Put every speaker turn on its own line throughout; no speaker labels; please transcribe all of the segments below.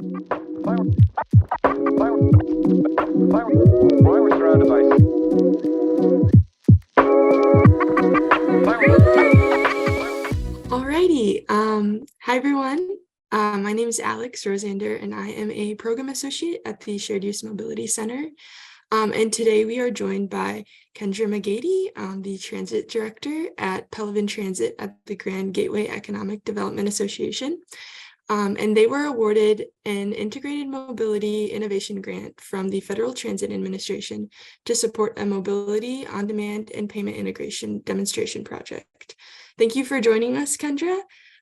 We're surrounded by.
Alrighty. Hi everyone. My name is Alex Rosander, and I am a program associate at the Shared Use Mobility Center. And today we are joined by Kendra McGeady, the Transit Director at Pelivan Transit at the Grand Gateway Economic Development Association. And they were awarded an Integrated Mobility Innovation Grant from the Federal Transit Administration to support a mobility on-demand and payment integration demonstration project. Thank you for joining us, Kendra.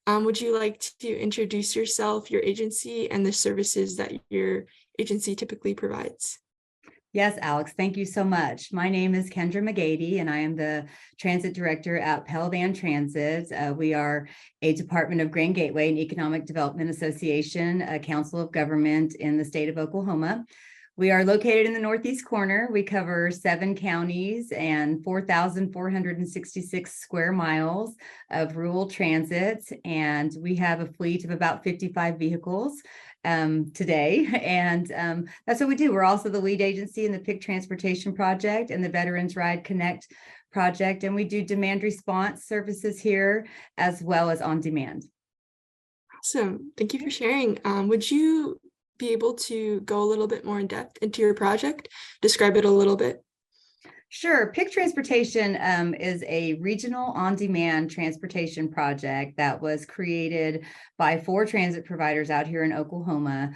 Would you like to introduce yourself, your agency, and the services that your agency typically provides?
Yes, Alex, thank you so much. My name is Kendra McGeady, and I am the Transit Director at Pelivan Transit. We are a Department of Grand Gateway and Economic Development Association, a council of government in the state of Oklahoma. We are located in the northeast corner. We cover 7 counties and 4,466 square miles of rural transit, and we have a fleet of about 55 vehicles today. And that's what we do. We're also the lead agency in the PIC Transportation Project and the Veterans Ride Connect project. And we do demand response services here as well as on demand.
Awesome. Thank you for sharing. Would you be able to go a little bit more in depth into your project? Describe it a little bit.
Sure. PIC Transportation is a regional on-demand transportation project that was created by 4 transit providers out here in Oklahoma.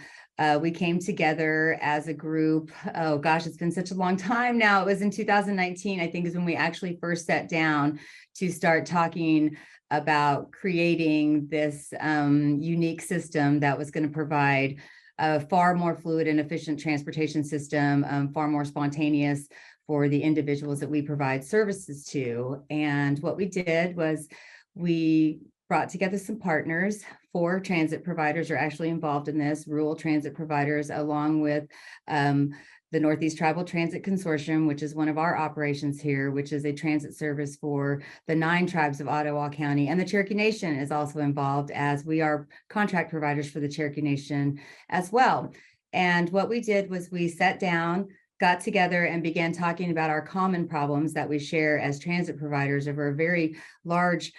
We came together as a group. Oh gosh, it's been such a long time now. It was in 2019, I think, is when we actually first sat down to start talking about creating this unique system that was going to provide a far more fluid and efficient transportation system, far more spontaneous for the individuals that we provide services to. And what we did was we brought together some partners. 4 transit providers are actually involved in this, rural transit providers, along with the Northeast Tribal Transit Consortium, which is one of our operations here, which is a transit service for the 9 tribes of Ottawa County. And the Cherokee Nation is also involved, as we are contract providers for the Cherokee Nation as well. And what we did was we sat down, got together, and began talking about our common problems that we share as transit providers over a very large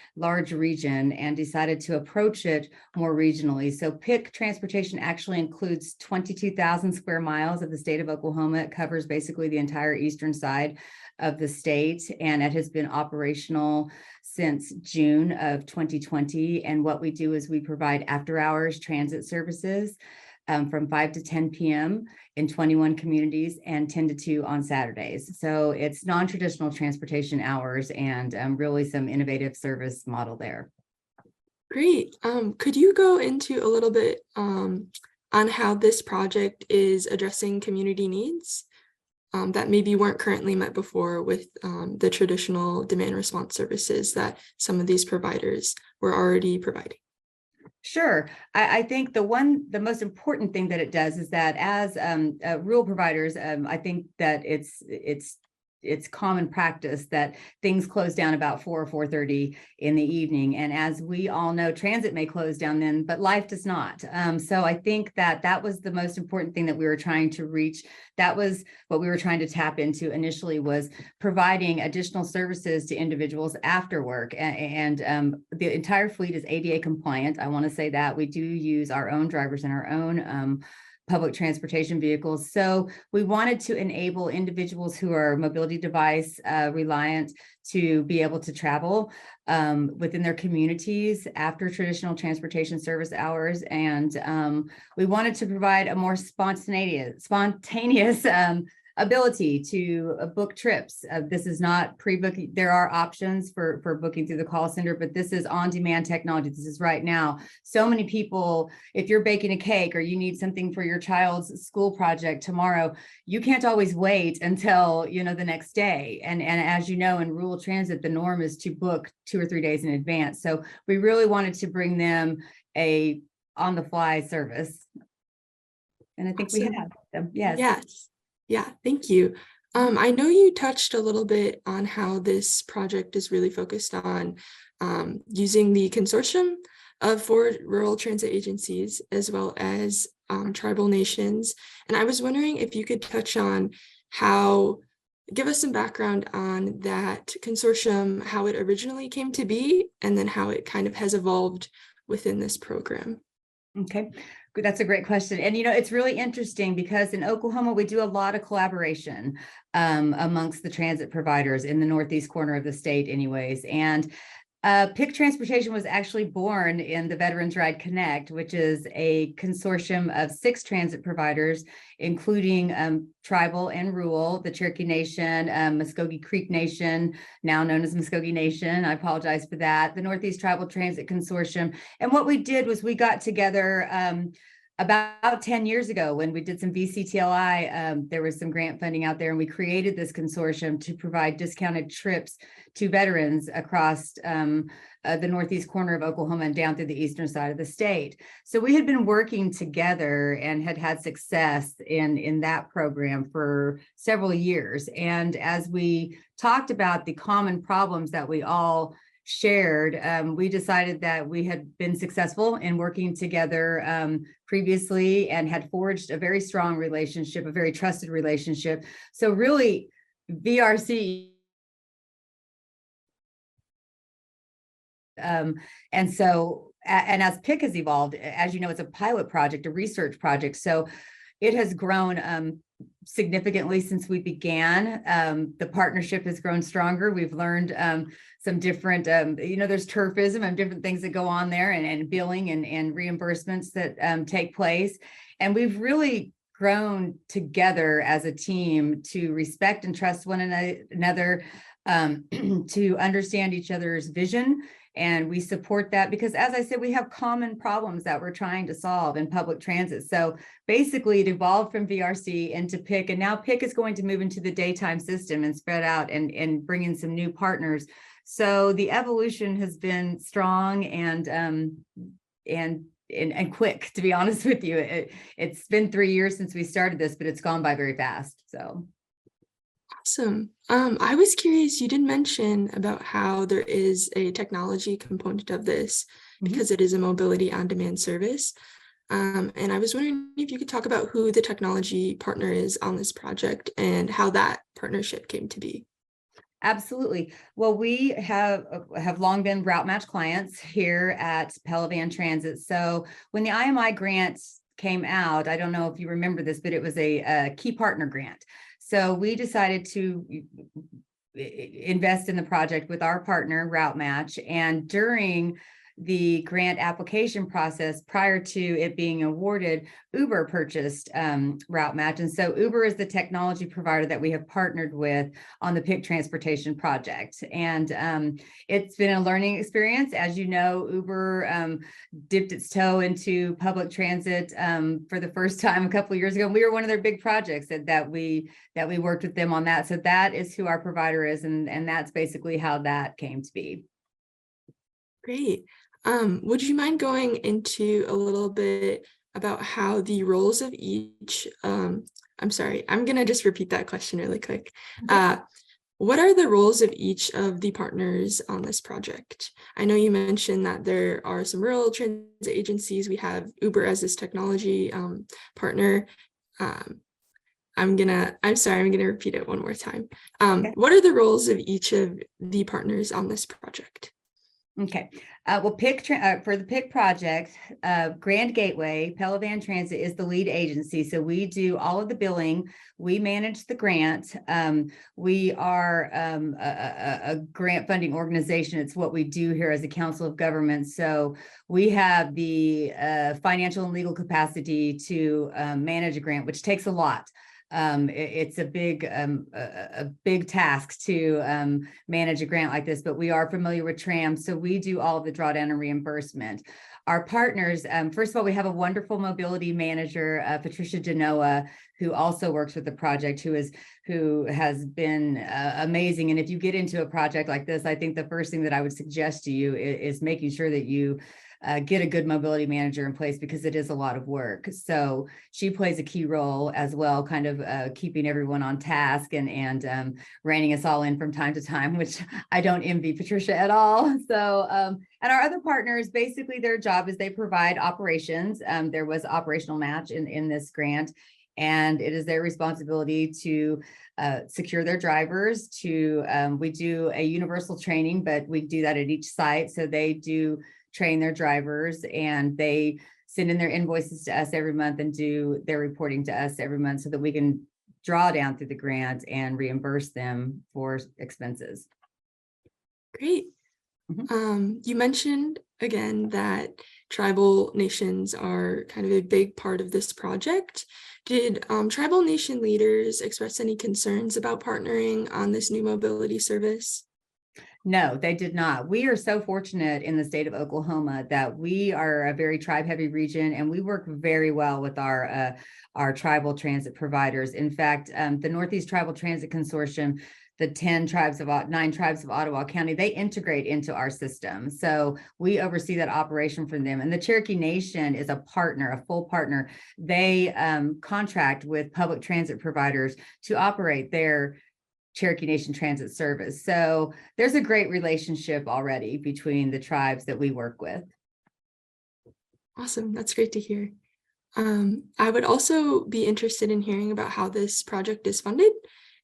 region, and decided to approach it more regionally. So PIC Transportation actually includes 22,000 square miles of the state of Oklahoma. It covers basically the entire eastern side of the state, and it has been operational since June of 2020. And what we do is we provide after-hours transit services from 5 to 10 p.m. in 21 communities and 10 to 2 on Saturdays. So it's non-traditional transportation hours and really some innovative service model there.
Great. Could you go into a little bit on how this project is addressing community needs that maybe weren't currently met before with the traditional demand response services that some of these providers were already providing?
Sure. I think the most important thing that it does is that as rural providers, I think that it's common practice that things close down about 4 or 4:30 in the evening. And as we all know, transit may close down then, but life does not. So I think that was the most important thing that we were trying to reach. That was what we were trying to tap into initially, was providing additional services to individuals after work. And the entire fleet is ADA compliant. I want to say that we do use our own drivers and our own public transportation vehicles. So we wanted to enable individuals who are mobility device reliant to be able to travel within their communities after traditional transportation service hours. And we wanted to provide a more spontaneous ability to book trips. This is not pre-booking. There are options for booking through the call center, but this is on-demand technology. This is right now. So many people, if you're baking a cake or you need something for your child's school project tomorrow, you can't always wait until, the next day. And as you know, in rural transit, the norm is to book 2 or 3 days in advance. So we really wanted to bring them a on-the-fly service. And I think we have them. Yes.
Yes. Yeah, thank you. I know you touched a little bit on how this project is really focused on using the consortium of 4 rural transit agencies, as well as tribal nations. And I was wondering if you could touch on give us some background on that consortium, how it originally came to be, and then how it kind of has evolved within this program.
Okay, good. That's a great question. And, it's really interesting because in Oklahoma, we do a lot of collaboration amongst the transit providers in the northeast corner of the state anyways. And PIC Transportation was actually born in the Veterans Ride Connect, which is a consortium of 6 transit providers, including tribal and rural, the Cherokee Nation, Muskogee Creek Nation, now known as Muskogee Nation. I apologize for that. The Northeast Tribal Transit Consortium. And what we did was we got together about 10 years ago when we did some VCTLI, there was some grant funding out there, and we created this consortium to provide discounted trips to veterans across the northeast corner of Oklahoma and down through the eastern side of the state. So we had been working together and had success in that program for several years. And as we talked about the common problems that we all shared, we decided that we had been successful in working together previously and had forged a very strong relationship, a very trusted relationship. So really, VRC and as PIC has evolved, as you know, it's a pilot project, a research project. So it has grown significantly since we began. The partnership has grown stronger. We've learned some different, there's turfism and different things that go on there, and billing and reimbursements that take place. And we've really grown together as a team to respect and trust one another, to understand each other's vision. And we support that because, as I said, we have common problems that we're trying to solve in public transit. So basically, it evolved from VRC into PIC, and now PIC is going to move into the daytime system and spread out and bring in some new partners. So the evolution has been strong and quick, to be honest with you. It's been 3 years since we started this, but it's gone by very fast. So.
Awesome. I was curious, you did mention about how there is a technology component of this because it is a mobility on-demand service. And I was wondering if you could talk about who the technology partner is on this project and how that partnership came to be.
Absolutely. Well, we have long been route match clients here at Pelivan Transit. So when the IMI grant came out, I don't know if you remember this, but it was a key partner grant. So we decided to invest in the project with our partner, Route Match. And during the grant application process, prior to it being awarded, Uber purchased Route Match. And so Uber is the technology provider that we have partnered with on the PIC Transportation project. And it's been a learning experience. As you know, Uber dipped its toe into public transit for the first time a couple of years ago. And we were one of their big projects that we worked with them on that. So that is who our provider is. And that's basically how that came to be.
Great. Would you mind going into a little bit about how the roles of each, I'm sorry, I'm going to just repeat that question really quick. What are the roles of each of the partners on this project? I know you mentioned that there are some rural transit agencies. We have Uber as this technology partner. I'm gonna repeat it one more time. What are the roles of each of the partners on this project?
Okay. Well, for the PIC project, Grand Gateway, Pelivan Transit is the lead agency. So we do all of the billing. We manage the grant. We are a grant funding organization. It's what we do here as a council of government. So we have the financial and legal capacity to manage a grant, which takes a lot. It's a big task to manage a grant like this, but we are familiar with TRAM, so we do all of the drawdown and reimbursement. Our partners, first of all, we have a wonderful mobility manager, Patricia Genoa, who also works with the project, who has been amazing. And if you get into a project like this, I think the first thing that I would suggest to you is making sure that you get a good mobility manager in place because it is a lot of work. So she plays a key role as well, kind of keeping everyone on task and reining us all in from time to time, which I don't envy Patricia at all. So, and our other partners, basically their job is they provide operations. There was operational match in this grant, and it is their responsibility to secure their drivers. We do a universal training, but we do that at each site. So they do train their drivers, and they send in their invoices to us every month and do their reporting to us every month so that we can draw down through the grant and reimburse them for expenses.
Great. You mentioned again that tribal nations are kind of a big part of this project. Did tribal nation leaders express any concerns about partnering on this new mobility service?
No, they did not. We are so fortunate in the state of Oklahoma that we are a very tribe-heavy region, and we work very well with our tribal transit providers. In fact, the Northeast Tribal Transit Consortium, the 9 tribes of Ottawa County, they integrate into our system. So we oversee that operation for them. And the Cherokee Nation is a partner, a full partner. They contract with public transit providers to operate their Cherokee Nation transit service. So there's a great relationship already between the tribes that we work with.
Awesome. That's great to hear. I would also be interested in hearing about how this project is funded,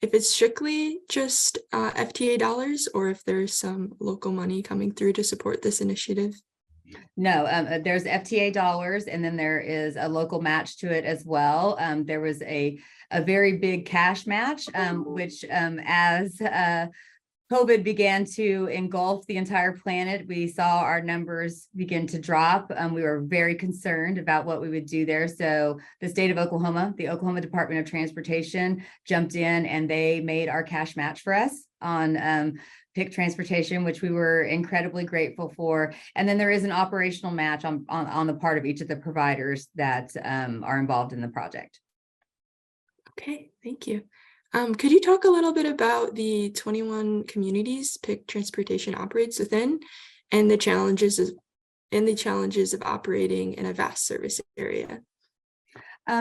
if it's strictly just FTA dollars, or if there's some local money coming through to support this initiative.
No, there's FTA dollars, and then there is a local match to it as well. There was a very big cash match, which as COVID began to engulf the entire planet, we saw our numbers begin to drop. We were very concerned about what we would do there. So the state of Oklahoma, the Oklahoma Department of Transportation jumped in, and they made our cash match for us on PIC transportation, which we were incredibly grateful for. And then there is an operational match on the part of each of the providers that are involved in the project.
Okay, thank you. Could you talk a little bit about the 21 communities PIC transportation operates within, and the challenges of operating in a vast service area?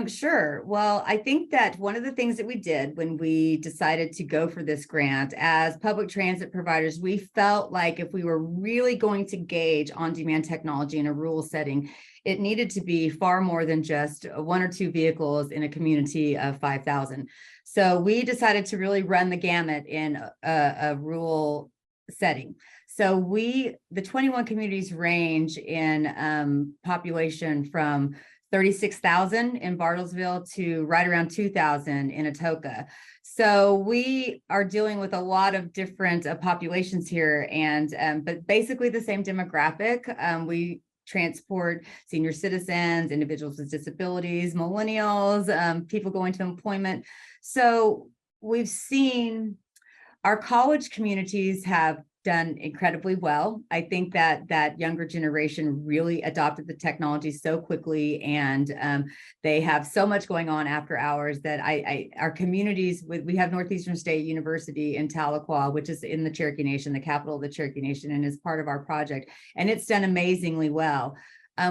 Sure. Well, I think that one of the things that we did when we decided to go for this grant as public transit providers, we felt like if we were really going to gauge on-demand technology in a rural setting, it needed to be far more than just 1 or 2 vehicles in a community of 5,000. So we decided to really run the gamut in a rural setting. So the 21 communities range in population from 36,000 in Bartlesville to right around 2,000 in Atoka. So we are dealing with a lot of different populations here, and but basically the same demographic. We transport senior citizens, individuals with disabilities, millennials, people going to employment. So we've seen our college communities have done incredibly well. I think that younger generation really adopted the technology so quickly, and they have so much going on after hours that our communities, we have Northeastern State University in Tahlequah, which is in the Cherokee Nation, the capital of the Cherokee Nation, and is part of our project, and it's done amazingly well.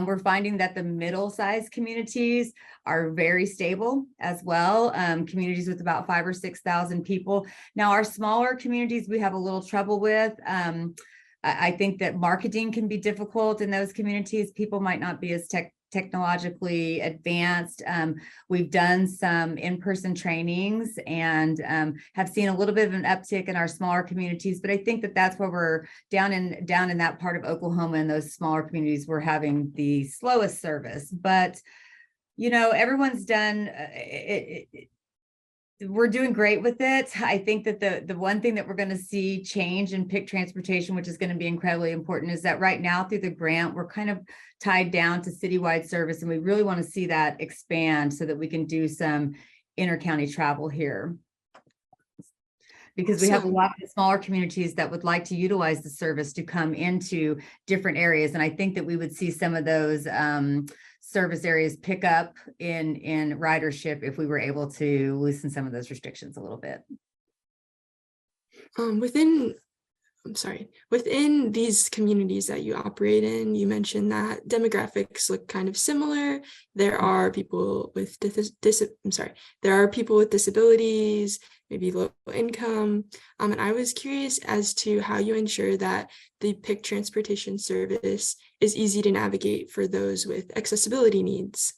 We're finding that the middle-sized communities are very stable as well, communities with about 5,000 or 6,000 people. Now, our smaller communities, we have a little trouble with. I think that marketing can be difficult in those communities. People might not be as technologically advanced. We've done some in-person trainings and have seen a little bit of an uptick in our smaller communities, but I think that that's where we're down in that part of Oklahoma, in those smaller communities, we're having the slowest service. But everyone's done we're doing great with it. I think that the one thing that we're going to see change in PIC transportation, which is going to be incredibly important, is that right now through the grant, we're kind of tied down to citywide service, and we really want to see that expand so that we can do some inter-county travel here. Because we have a lot of smaller communities that would like to utilize the service to come into different areas. And I think that we would see some of those service areas pick up in ridership if we were able to loosen some of those restrictions a little bit.
Within within these communities that you operate in, you mentioned that demographics look kind of similar. There are people with there are people with disabilities, maybe low income. And I was curious as to how you ensure that the PIC transportation service is easy to navigate for those with accessibility needs.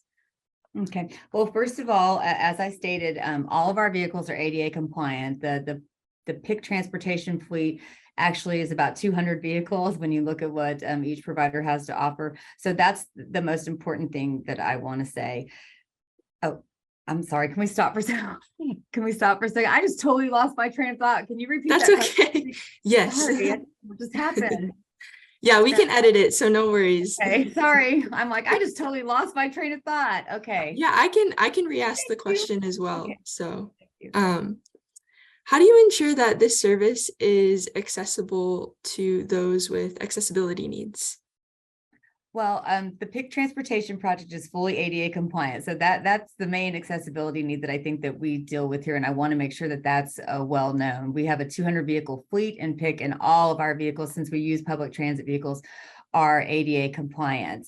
Okay. Well, first of all, as I stated, all of our vehicles are ADA compliant. The PIC transportation fleet actually is about 200 vehicles when you look at what each provider has to offer. So that's the most important thing that I want to say. Oh, I'm sorry. Can we stop for a second? Can we stop for a second? I just totally lost my train of thought. Can you repeat
That's
that
okay.
question?
Yes.
Sorry, what just happened?
Yeah, we can edit it, so no worries.
Okay, sorry. I'm like, I just totally lost my train of thought. Okay.
Yeah, I can re-ask the question as well.
Okay.
So, how do you ensure that this service is accessible to those with accessibility needs?
Well, the PIC transportation project is fully ADA compliant. So that's the main accessibility need that I think that we deal with here. And I want to make sure that that's well known. We have a 200 vehicle fleet in PIC, and all of our vehicles, since we use public transit vehicles, are ADA compliant.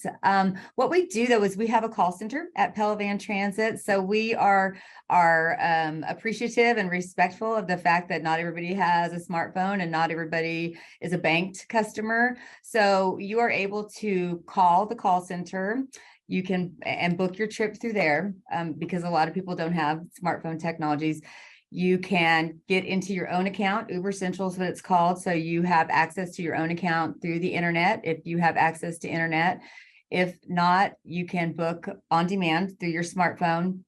What we do though is we have a call center at Pelivan Transit. So we are appreciative and respectful of the fact that not everybody has a smartphone and not everybody is a banked customer. So you are able to call the call center. You can and book your trip through there because a lot of people don't have smartphone technologies. You can get into your own account. Uber Central is what it's called. So you have access to your own account through the internet if you have access to internet. If not, you can book on demand through your smartphone.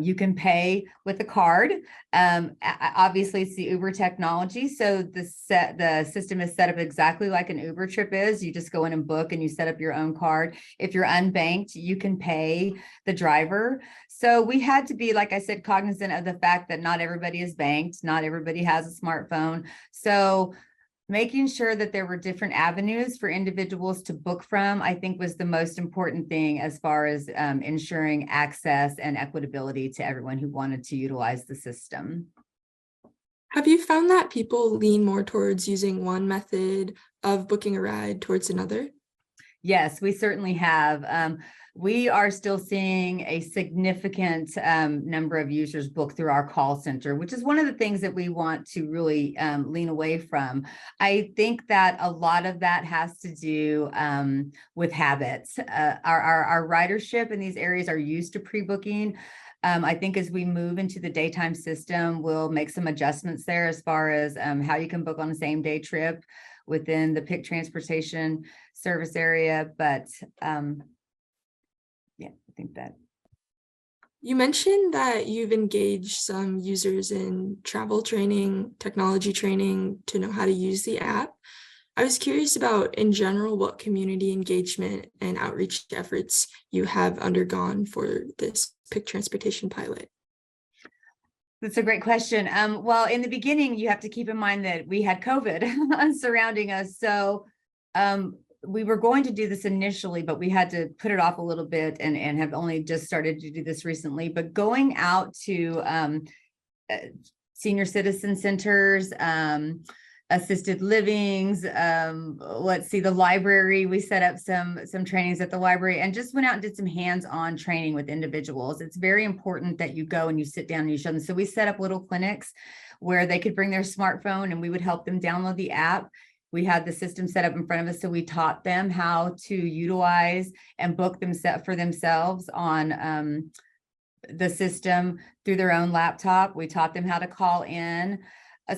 You can pay with a card. Obviously, it's the Uber technology. So the system is set up exactly like an Uber trip is. You just go in and book and you set up your own card. If you're unbanked, you can pay the driver. So we had to be, like I said, cognizant of the fact that not everybody is banked. Not everybody has a smartphone. So making sure that there were different avenues for individuals to book from, I think, was the most important thing as far as ensuring access and equitability to everyone who wanted to utilize the system.
Have you found that people lean more towards using one method of booking a ride towards another?
Yes, we certainly have. We are still seeing a significant number of users book through our call center, which is one of the things that we want to really lean away from. I think that a lot of that has to do with habits. Our ridership in these areas are used to pre-booking. I think as we move into the daytime system, we'll make some adjustments there as far as how you can book on a same day trip within the PIC transportation service area. But yeah, I think that.
You mentioned that you've engaged some users in travel training, technology training to know how to use the app. I was curious about, in general, what community engagement and outreach efforts you have undergone for this PIC transportation pilot.
That's a great question. Well, in the beginning, you have to keep in mind that we had COVID surrounding us. So we were going to do this initially, but we had to put it off a little bit and have only just started to do this recently. But going out to senior citizen centers, assisted livings, the library, we set up some trainings at the library and just went out and did some hands-on training with individuals. It's very important that you go and you sit down and you show them. So we set up little clinics where they could bring their smartphone and we would help them download the app. We had the system set up in front of us, so we taught them how to utilize and book for themselves on the system through their own laptop. We taught them how to call in.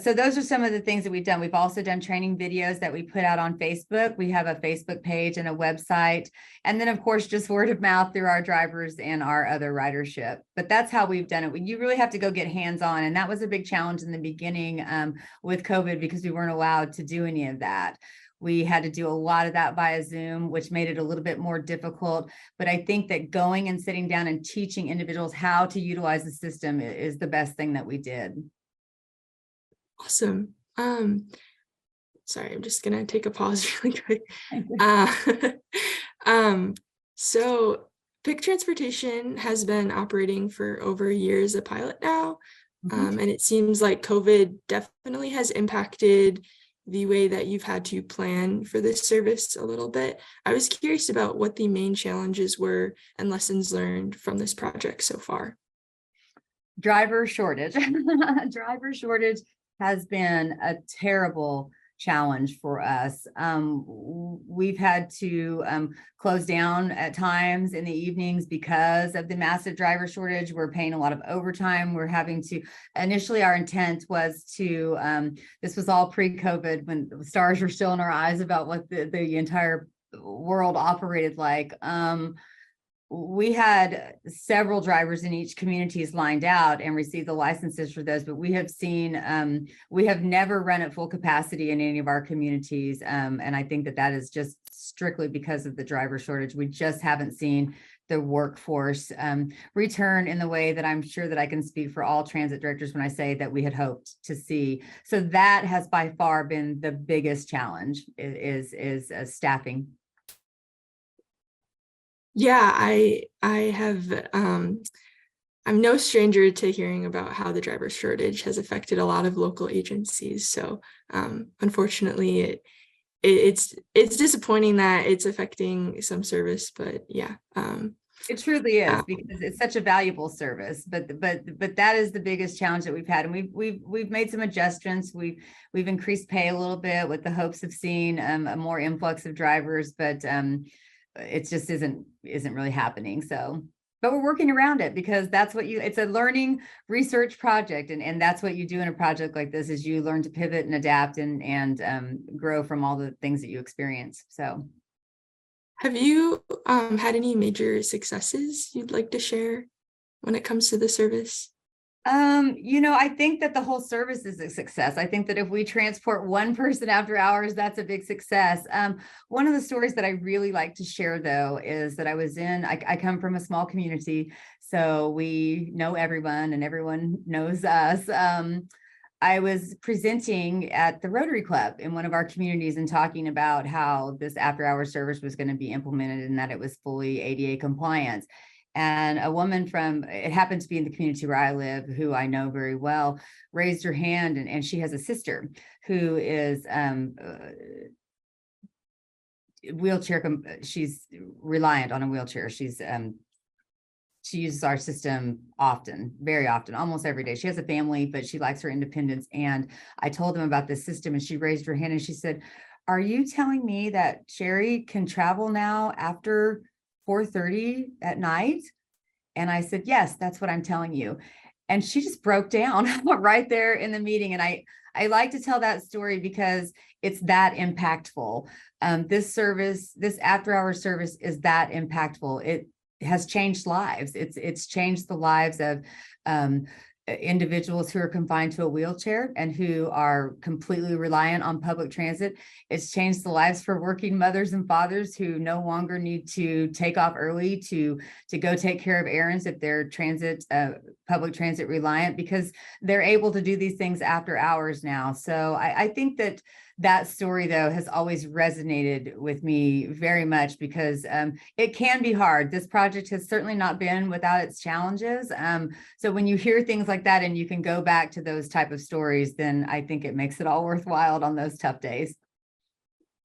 So those are some of the things that we've done. We've also done training videos that we put out on Facebook. We have a Facebook page and a website. And then, of course, just word of mouth through our drivers and our other ridership. But that's how we've done it. You really have to go get hands-on. And that was a big challenge in the beginning with COVID because we weren't allowed to do any of that. We had to do a lot of that via Zoom, which made it a little bit more difficult. But I think that going and sitting down and teaching individuals how to utilize the system is the best thing that we did.
Awesome. Sorry, I'm just gonna take a pause really quick. So PIC transportation has been operating for over a year as a pilot now. And it seems like COVID definitely has impacted the way that you've had to plan for this service a little bit. I was curious about what the main challenges were and lessons learned from this project so far.
Driver shortage. Driver shortage has been a terrible challenge for us. We've had to close down at times in the evenings because of the massive driver shortage. We're paying a lot of overtime. We're having to, initially our intent was to, this was all pre-COVID when the stars were still in our eyes about what the entire world operated like. We had several drivers in each communities lined out and received the licenses for those, but we have seen, we have never run at full capacity in any of our communities. And I think that is just strictly because of the driver shortage. We just haven't seen the workforce return in the way that I'm sure that I can speak for all transit directors when I say that we had hoped to see. So that has by far been the biggest challenge is staffing.
Yeah, I have I'm no stranger to hearing about how the driver shortage has affected a lot of local agencies. So unfortunately it's disappointing that it's affecting some service, but yeah.
It truly is, because it's such a valuable service, but that is the biggest challenge that we've had, and we've made some adjustments. We've increased pay a little bit with the hopes of seeing a more influx of drivers, but it just isn't really happening. So, but we're working around it because that's what it's a learning research project. And that's what you do in a project like this is you learn to pivot and adapt and grow from all the things that you experience. So.
Have you had any major successes you'd like to share when it comes to the service?
I think that the whole service is a success. I think that if we transport one person after hours, that's a big success. One of the stories that I really like to share, though, is that I come from a small community, so we know everyone and everyone knows us. I was presenting at the Rotary Club in one of our communities and talking about how this after-hours service was going to be implemented and that it was fully ADA compliant. And a woman it happened to be in the community where I live, who I know very well, raised her hand, and she has a sister who is she's reliant on a wheelchair. She uses our system often, very often, almost every day. She has a family, but she likes her independence. And I told them about this system, and she raised her hand and she said, "Are you telling me that Sherry can travel now after 4:30 at night?" And I said, "Yes, that's what I'm telling you." And she just broke down right there in the meeting. And I like to tell that story because it's that impactful. This after-hour service is that impactful. It has changed lives. It's changed the lives of individuals who are confined to a wheelchair and who are completely reliant on public transit. It's changed the lives for working mothers and fathers who no longer need to take off early to go take care of errands if they're public transit reliant, because they're able to do these things after hours now. So I think that story, though, has always resonated with me very much because it can be hard. This project has certainly not been without its challenges. So when you hear things like that and you can go back to those type of stories, then I think it makes it all worthwhile on those tough days.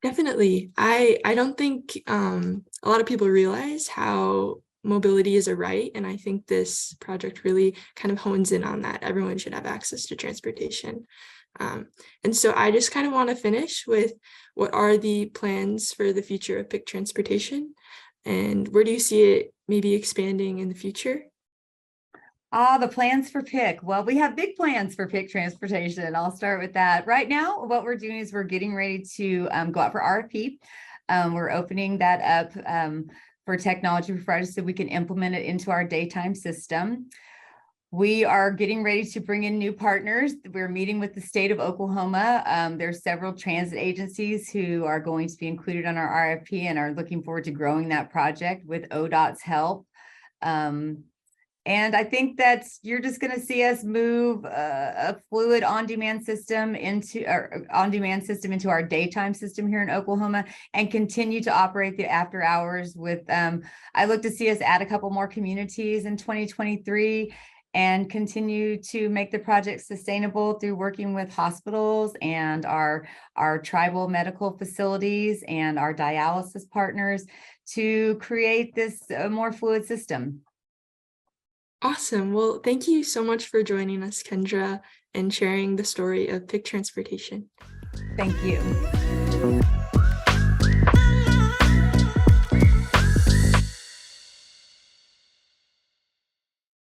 Definitely. I don't think a lot of people realize how mobility is a right, and I think this project really kind of hones in on that. Everyone should have access to transportation. And so I just kind of want to finish with, what are the plans for the future of PIC transportation, and where do you see it maybe expanding in the future?
The plans for PIC. Well, we have big plans for PIC transportation. I'll start with that. Right now, what we're doing is we're getting ready to go out for RFP. We're opening that up for technology providers so we can implement it into our daytime system. We are getting ready to bring in new partners. We're meeting with the state of Oklahoma. There's several transit agencies who are going to be included on our RFP and are looking forward to growing that project with ODOT's help. And I think that you're just going to see us move a fluid on-demand system into our daytime system here in Oklahoma and continue to operate the after hours with, I look to see us add a couple more communities in 2023 and continue to make the project sustainable through working with hospitals and our tribal medical facilities and our dialysis partners to create this more fluid system.
Awesome. Well, thank you so much for joining us, Kendra, and sharing the story of PIC transportation.
Thank you.